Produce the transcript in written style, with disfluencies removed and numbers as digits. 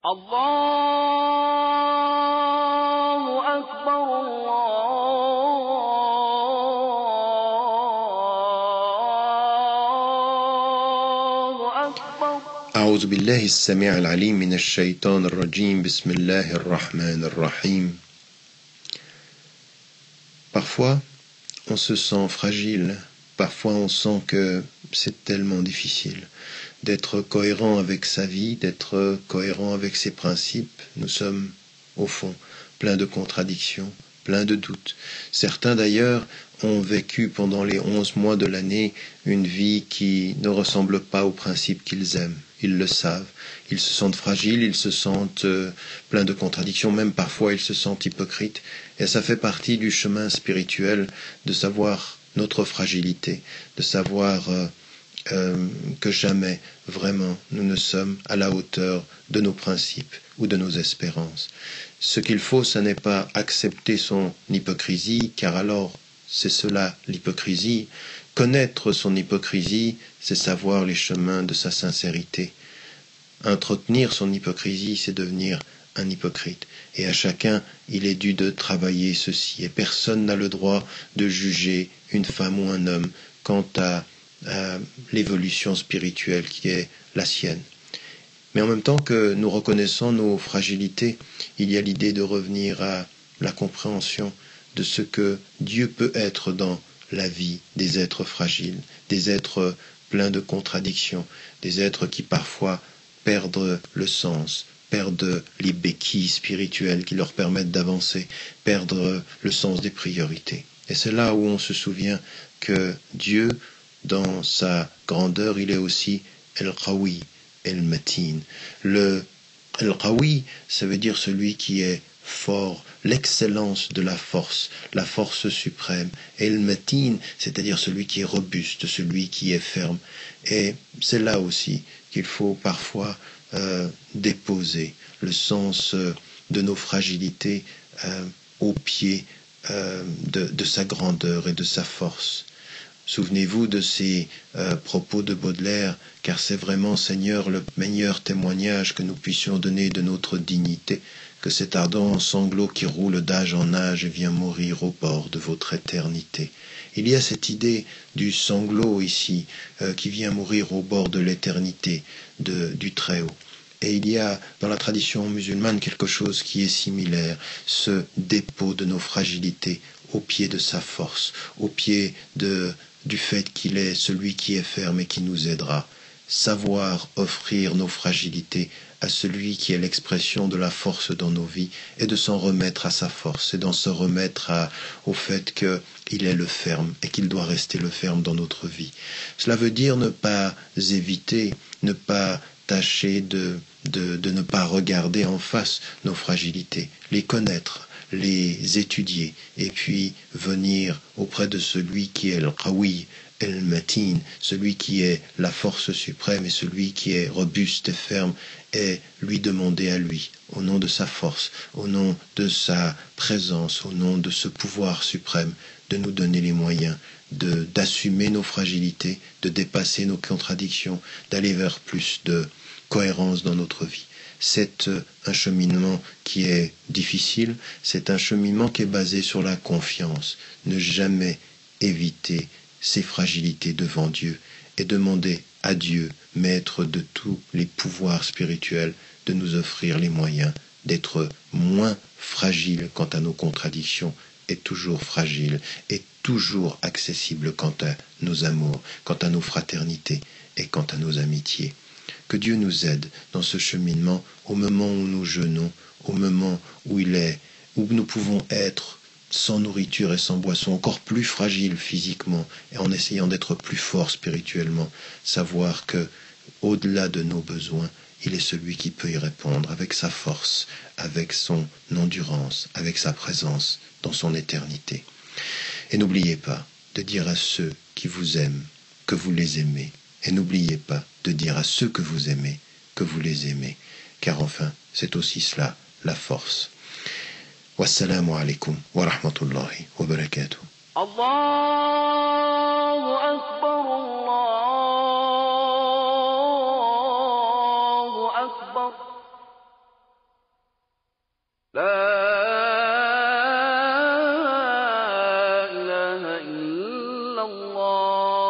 الله أكبر الله أكبر. أعوذ بالله السميع العليم من الشيطان الرجيم. بسم الله الرحمن الرحيم. Parfois, on se sent fragile. Parfois, on sent que c'est tellement difficile d'être cohérent avec sa vie, d'être cohérent avec ses principes. Nous sommes, au fond, pleins de contradictions, pleins de doutes. Certains, d'ailleurs, ont vécu pendant les 11 mois de l'année une vie qui ne ressemble pas aux principes qu'ils aiment. Ils le savent. Ils se sentent fragiles, ils se sentent pleins de contradictions, même parfois ils se sentent hypocrites. Et ça fait partie du chemin spirituel de savoir notre fragilité, de savoir que jamais, vraiment, nous ne sommes à la hauteur de nos principes ou de nos espérances. Ce qu'il faut, ce n'est pas accepter son hypocrisie, car alors, c'est cela l'hypocrisie. Connaître son hypocrisie, c'est savoir les chemins de sa sincérité. Entretenir son hypocrisie, c'est devenir un hypocrite. Et à chacun, il est dû de travailler ceci. Et personne n'a le droit de juger une femme ou un homme quant à l'évolution spirituelle qui est la sienne. Mais en même temps que nous reconnaissons nos fragilités, il y a l'idée de revenir à la compréhension de ce que Dieu peut être dans la vie des êtres fragiles, des êtres pleins de contradictions, des êtres qui parfois perdent le sens, perdent les béquilles spirituelles qui leur permettent d'avancer, perdent le sens des priorités. Et c'est là où on se souvient que Dieu, dans sa grandeur, il est aussi El-Qawi, El-Matin. Le El-Qawi, ça veut dire celui qui est fort, l'excellence de la force suprême. El-Matin, c'est-à-dire celui qui est robuste, celui qui est ferme. Et c'est là aussi qu'il faut parfois déposer le sens de nos fragilités au pied de sa grandeur et de sa force. Souvenez-vous de ces propos de Baudelaire, car c'est vraiment, Seigneur, le meilleur témoignage que nous puissions donner de notre dignité, que cet ardent sanglot qui roule d'âge en âge vient mourir au bord de votre éternité. Il y a cette idée du sanglot ici, qui vient mourir au bord de l'éternité du Très-Haut. Et il y a dans la tradition musulmane quelque chose qui est similaire, ce dépôt de nos fragilités au pied de sa force, au pied du fait qu'il est celui qui est ferme et qui nous aidera. Savoir offrir nos fragilités à celui qui est l'expression de la force dans nos vies et de s'en remettre à sa force et d'en se remettre au fait qu'il est le ferme et qu'il doit rester le ferme dans notre vie. Cela veut dire ne pas éviter, ne pas tâcher de ne pas regarder en face nos fragilités, les connaître, les étudier et puis venir auprès de celui qui est le Qawi, El-Matin, celui qui est la force suprême et celui qui est robuste et ferme, et lui demander à lui, au nom de sa force, au nom de sa présence, au nom de ce pouvoir suprême, de nous donner les moyens d'assumer nos fragilités, de dépasser nos contradictions, d'aller vers plus de cohérence dans notre vie. C'est un cheminement qui est difficile, c'est un cheminement qui est basé sur la confiance. Ne jamais éviter ses fragilités devant Dieu et demander à Dieu, maître de tous les pouvoirs spirituels, de nous offrir les moyens d'être moins fragiles quant à nos contradictions et toujours fragiles et toujours accessibles quant à nos amours, quant à nos fraternités et quant à nos amitiés. Que Dieu nous aide dans ce cheminement au moment où nous jeûnons, au moment où nous pouvons être sans nourriture et sans boisson, encore plus fragiles physiquement et en essayant d'être plus forts spirituellement, savoir que au-delà de nos besoins, il est celui qui peut y répondre avec sa force, avec son endurance, avec sa présence dans son éternité. Et n'oubliez pas de dire à ceux qui vous aiment que vous les aimez. Et n'oubliez pas de dire à ceux que vous aimez que vous les aimez. Car enfin, c'est aussi cela, la force. Wassalamu alaikum wa rahmatullahi wa barakatuh. Allahu Akbar, Allahu Akbar. إله إلا الله